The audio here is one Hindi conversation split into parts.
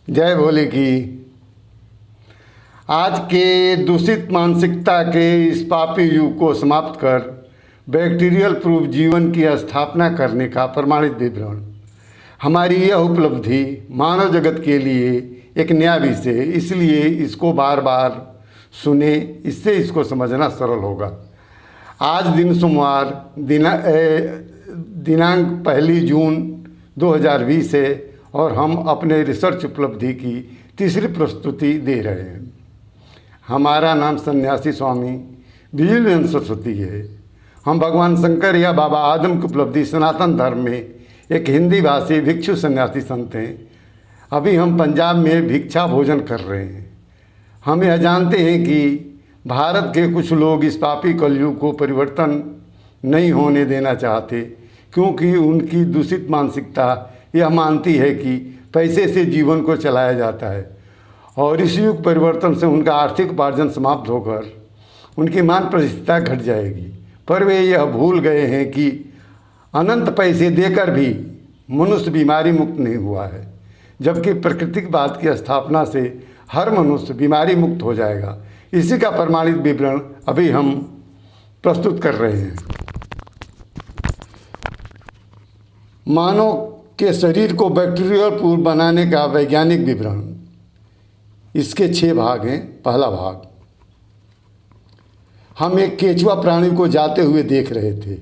जय भोले की। आज के दूषित मानसिकता के इस पापी युग को समाप्त कर बैक्टीरियल प्रूफ जीवन की स्थापना करने का प्रमाणित विवरण। हमारी यह उपलब्धि मानव जगत के लिए एक नया विषय है, इसलिए इसको बार बार सुने, इससे इसको समझना सरल होगा। आज दिन सोमवार दिनांक 1 जून 2020 है और हम अपने रिसर्च उपलब्धि की तीसरी प्रस्तुति दे रहे हैं। हमारा नाम सन्यासी स्वामी विजयेंद्र सरस्वती है। हम भगवान शंकर या बाबा आदम की उपलब्धि सनातन धर्म में एक हिंदी भाषी भिक्षु सन्यासी संत हैं। अभी हम पंजाब में भिक्षा भोजन कर रहे हैं। हम यह जानते हैं कि भारत के कुछ लोग इस पापी कलयुग को परिवर्तन नहीं होने देना चाहते, क्योंकि उनकी दूषित मानसिकता यह मानती है कि पैसे से जीवन को चलाया जाता है और इस युग परिवर्तन से उनका आर्थिक उपार्जन समाप्त होकर उनकी मान प्रतिष्ठा घट जाएगी। पर वे यह भूल गए हैं कि अनंत पैसे देकर भी मनुष्य बीमारी मुक्त नहीं हुआ है, जबकि प्राकृतिकवाद की स्थापना से हर मनुष्य बीमारी मुक्त हो जाएगा। इसी का प्रमाणित विवरण अभी हम प्रस्तुत कर रहे हैं। मानव के शरीर को बैक्टीरियल पूर्व बनाने का वैज्ञानिक विवरण। इसके 6 भाग हैं। पहला भाग, हम एक केंचुआ प्राणी को जाते हुए देख रहे थे।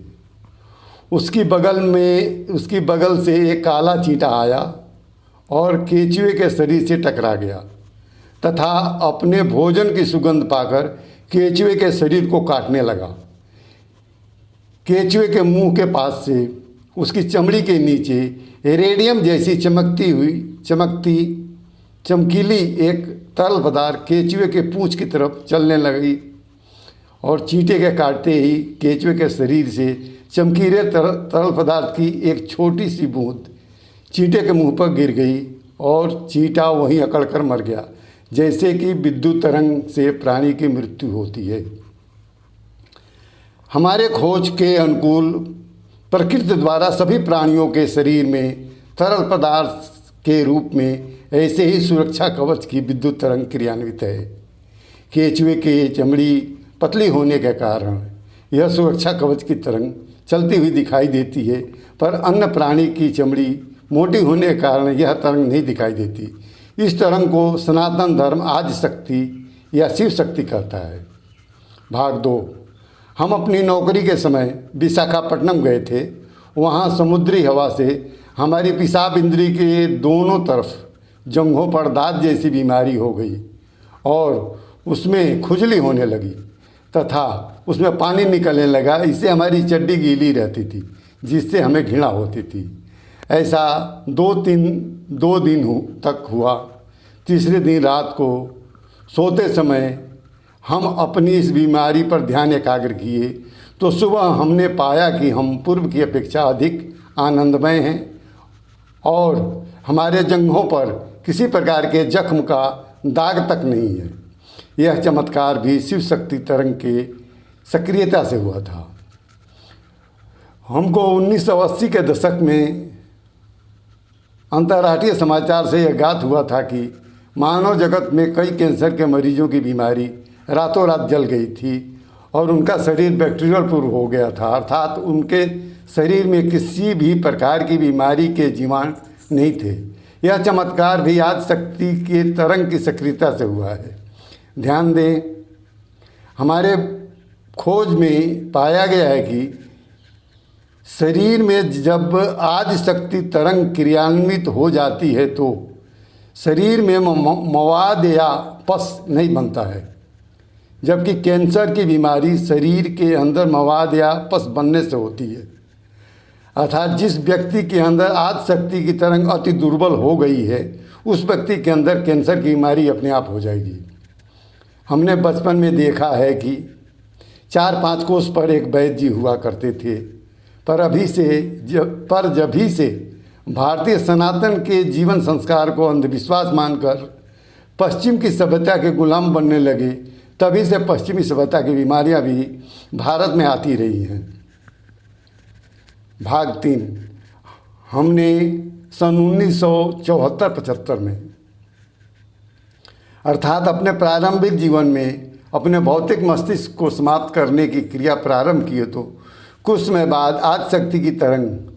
उसकी बगल से एक काला चींटा आया और केंचुए के शरीर से टकरा गया तथा अपने भोजन की सुगंध पाकर केंचुए के शरीर को काटने लगा। केंचुए के मुंह के पास से उसकी चमड़ी के नीचे रेडियम जैसी चमकीली एक तरल पदार्थ केंचुए के पूंछ की तरफ चलने लगी और चींटे के काटते ही केंचुए के शरीर से चमकीले तरल पदार्थ की एक छोटी सी बूंद चींटे के मुंह पर गिर गई और चींटा वहीं अकड़कर मर गया, जैसे कि विद्युत तरंग से प्राणी की मृत्यु होती है। हमारे खोज के अनुकूल प्रकृति द्वारा सभी प्राणियों के शरीर में तरल पदार्थ के रूप में ऐसे ही सुरक्षा कवच की विद्युत तरंग क्रियान्वित है। केंचुए की चमड़ी पतली होने के कारण यह सुरक्षा कवच की तरंग चलती हुई दिखाई देती है, पर अन्य प्राणी की चमड़ी मोटी होने के कारण यह तरंग नहीं दिखाई देती। इस तरंग को सनातन धर्म आदि शक्ति या शिव शक्ति कहता है। भाग 2, हम अपनी नौकरी के समय विशाखापट्टनम गए थे। वहाँ समुद्री हवा से हमारी पेशाब इंद्री के दोनों तरफ जंघों पर दाद जैसी बीमारी हो गई और उसमें खुजली होने लगी तथा उसमें पानी निकलने लगा। इससे हमारी चड्डी गीली रहती थी, जिससे हमें घृणा होती थी। ऐसा 2 दिन तक हुआ। तीसरे दिन रात को सोते समय हम अपनी इस बीमारी पर ध्यान एकाग्र किए तो सुबह हमने पाया कि हम पूर्व की अपेक्षा अधिक आनंदमय हैं और हमारे जंघों पर किसी प्रकार के जख्म का दाग तक नहीं है। यह चमत्कार भी शिव शक्ति तरंग के सक्रियता से हुआ था। हमको 1980 के दशक में अंतर्राष्ट्रीय समाचार से यह ज्ञात हुआ था कि मानव जगत में कई कैंसर के मरीजों की बीमारी रातों रात जल गई थी और उनका शरीर बैक्टीरियल पूर्व हो गया था, अर्थात उनके शरीर में किसी भी प्रकार की बीमारी के जीवाणु नहीं थे। यह चमत्कार भी आज शक्ति के तरंग की सक्रियता से हुआ है। ध्यान दें, हमारे खोज में पाया गया है कि शरीर में जब आदि शक्ति तरंग क्रियान्वित हो जाती है तो शरीर में मवाद या पस नहीं बनता है, जबकि कैंसर की बीमारी शरीर के अंदर मवाद या पस बनने से होती है। अर्थात जिस व्यक्ति के अंदर आदि शक्ति की तरंग अति दुर्बल हो गई है, उस व्यक्ति के अंदर कैंसर की बीमारी अपने आप हो जाएगी। हमने बचपन में देखा है कि 4-5 कोस पर एक वैद्य जी हुआ करते थे, पर जभी से भारतीय सनातन के जीवन संस्कार को अंधविश्वास मानकर पश्चिम की सभ्यता के गुलाम बनने लगे, तभी से पश्चिमी सभ्यता की बीमारियां भी भारत में आती रही हैं। भाग 3, हमने सन 1974-75 में अर्थात अपने प्रारंभिक जीवन में अपने भौतिक मस्तिष्क को समाप्त करने की क्रिया प्रारंभ किए तो कुछ समय बाद आदि शक्ति की तरंग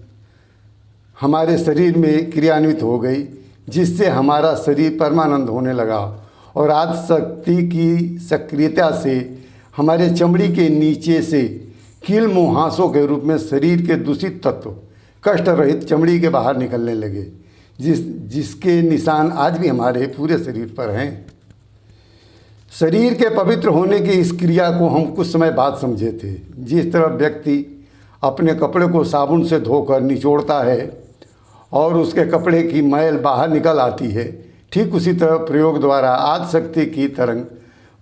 हमारे शरीर में क्रियान्वित हो गई, जिससे हमारा शरीर परमानंद होने लगा और आदि शक्ति की सक्रियता से हमारे चमड़ी के नीचे से कील मुहासों के रूप में शरीर के दूषित तत्व कष्ट रहित चमड़ी के बाहर निकलने लगे, जिसके निशान आज भी हमारे पूरे शरीर पर हैं। शरीर के पवित्र होने की इस क्रिया को हम कुछ समय बाद समझे थे। जिस तरह व्यक्ति अपने कपड़े को साबुन से धोकर निचोड़ता है और उसके कपड़े की मैल बाहर निकल आती है, ठीक उसी तरह प्रयोग द्वारा आदि शक्ति की तरंग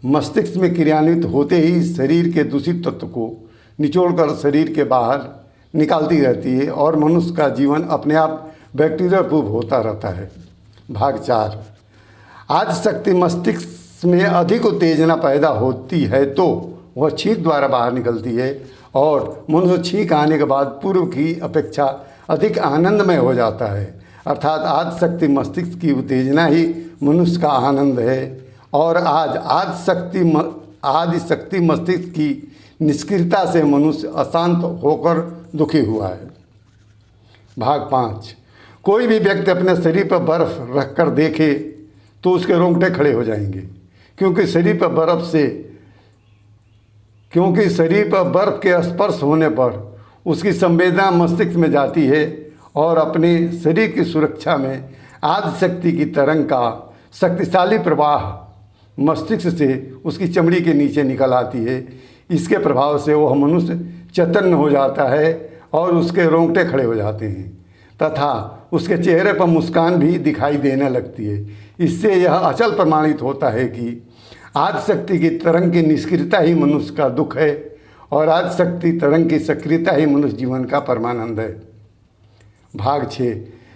मस्तिष्क में क्रियान्वित होते ही शरीर के दूषित तत्व को निचोड़कर शरीर के बाहर निकालती रहती है और मनुष्य का जीवन अपने आप बैक्टीरिया पूर्ण होता रहता है। भाग 4। आदि शक्ति मस्तिष्क में अधिक उत्तेजना पैदा होती है तो वह छींक द्वारा बाहर निकलती है और मनुष्य छींक आने के बाद पूर्व की अपेक्षा अधिक आनंदमय हो जाता है। अर्थात आदि शक्ति मस्तिष्क की उत्तेजना ही मनुष्य का आनंद है और आज आदि शक्ति मस्तिष्क की निष्क्रियता से मनुष्य अशांत होकर दुखी हुआ है। भाग 5। कोई भी व्यक्ति अपने शरीर पर बर्फ रखकर देखे तो उसके रोंगटे खड़े हो जाएंगे, क्योंकि शरीर पर बर्फ के स्पर्श होने पर उसकी संवेदना मस्तिष्क में जाती है और अपने शरीर की सुरक्षा में आदि शक्ति की तरंग का शक्तिशाली प्रवाह मस्तिष्क से उसकी चमड़ी के नीचे निकल आती है। इसके प्रभाव से वह मनुष्य चैतन्य हो जाता है और उसके रोंगटे खड़े हो जाते हैं तथा उसके चेहरे पर मुस्कान भी दिखाई देने लगती है। इससे यह अचल प्रमाणित होता है कि आदि शक्ति की तरंग की निष्क्रियता ही मनुष्य का दुख है और आदि शक्ति तरंग की सक्रियता ही मनुष्य जीवन का परमानंद है। भाग 6।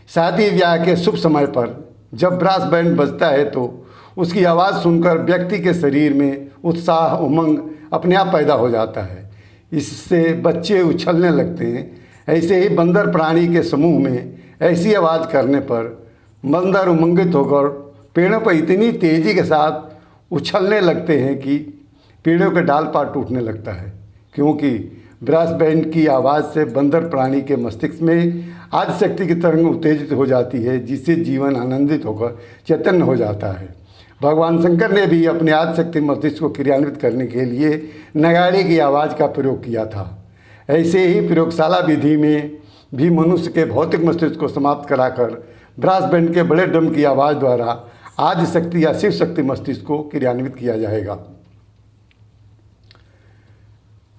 शादी ब्याह के शुभ समय पर जब ब्रास बैंड बजता है तो उसकी आवाज़ सुनकर व्यक्ति के शरीर में उत्साह उमंग अपने आप पैदा हो जाता है। इससे बच्चे उछलने लगते हैं। ऐसे ही बंदर प्राणी के समूह में ऐसी आवाज़ करने पर बंदर उमंगित होकर पेड़ों पर इतनी तेज़ी के साथ उछलने लगते हैं कि पेड़ों के डाल पात टूटने लगता है, क्योंकि ब्रास बैंड की आवाज़ से बंदर प्राणी के मस्तिष्क में आदि शक्ति की तरंग उत्तेजित हो जाती है, जिससे जीवन आनंदित होकर चैतन्य हो जाता है। भगवान शंकर ने भी अपने आदि शक्ति मस्तिष्क को क्रियान्वित करने के लिए नगाड़े की आवाज़ का प्रयोग किया था। ऐसे ही प्रयोगशाला विधि में भी मनुष्य के भौतिक मस्तिष्क को समाप्त कराकर ब्रास बैंड के बड़े ड्रम की आवाज़ द्वारा आदि शक्ति या शिव शक्ति मस्तिष्क को क्रियान्वित किया जाएगा।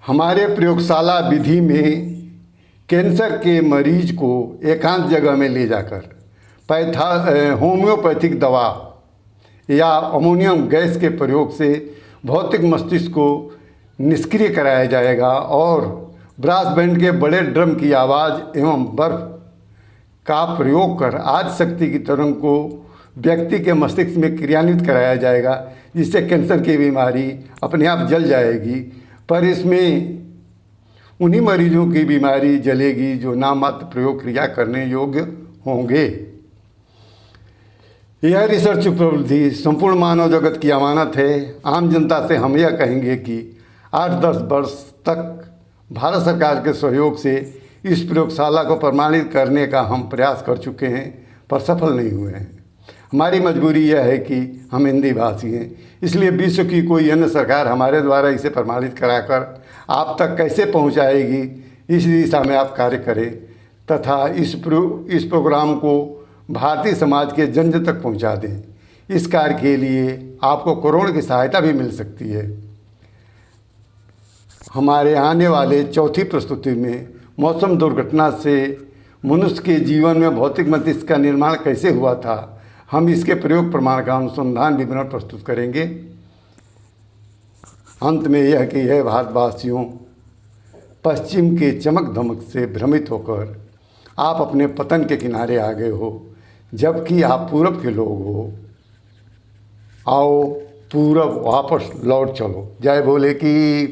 हमारे प्रयोगशाला विधि में कैंसर के मरीज को एकांत जगह में ले जाकर होम्योपैथिक दवा या अमोनियम गैस के प्रयोग से भौतिक मस्तिष्क को निष्क्रिय कराया जाएगा और ब्रास बैंड के बड़े ड्रम की आवाज़ एवं बर्फ का प्रयोग कर आदि शक्ति की तरंग को व्यक्ति के मस्तिष्क में क्रियान्वित कराया जाएगा, जिससे कैंसर की बीमारी अपने आप जल जाएगी। पर इसमें उन्हीं मरीजों की बीमारी जलेगी जो नाममात्र प्रयोग क्रिया करने योग्य होंगे। यह रिसर्च उपलब्धि संपूर्ण मानव जगत की अमानत है। आम जनता से हम यह कहेंगे कि 8-10 वर्ष तक भारत सरकार के सहयोग से इस प्रयोगशाला को प्रमाणित करने का हम प्रयास कर चुके हैं, पर सफल नहीं हुए हैं। हमारी मजबूरी यह है कि हम हिंदी भाषी हैं, इसलिए विश्व की कोई अन्य सरकार हमारे द्वारा इसे प्रमाणित कराकर आप तक कैसे पहुंचाएगी, इस दिशा में आप कार्य करें तथा इस प्रोग्राम को भारतीय समाज के जन जन तक पहुंचा दें। इस कार्य के लिए आपको करोड़ की सहायता भी मिल सकती है। हमारे आने वाले चौथी प्रस्तुति में मौसम दुर्घटना से मनुष्य के जीवन में भौतिक मस्तिष्क का निर्माण कैसे हुआ था, हम इसके प्रयोग प्रमाण का अनुसंधान विवरण प्रस्तुत करेंगे। अंत में यह कि यह भारतवासियों, पश्चिम के चमक धमक से भ्रमित होकर आप अपने पतन के किनारे आ गए हो, जबकि आप पूरब के लोग हो। आओ पूरब वापस लौट चलो। जय भोले की।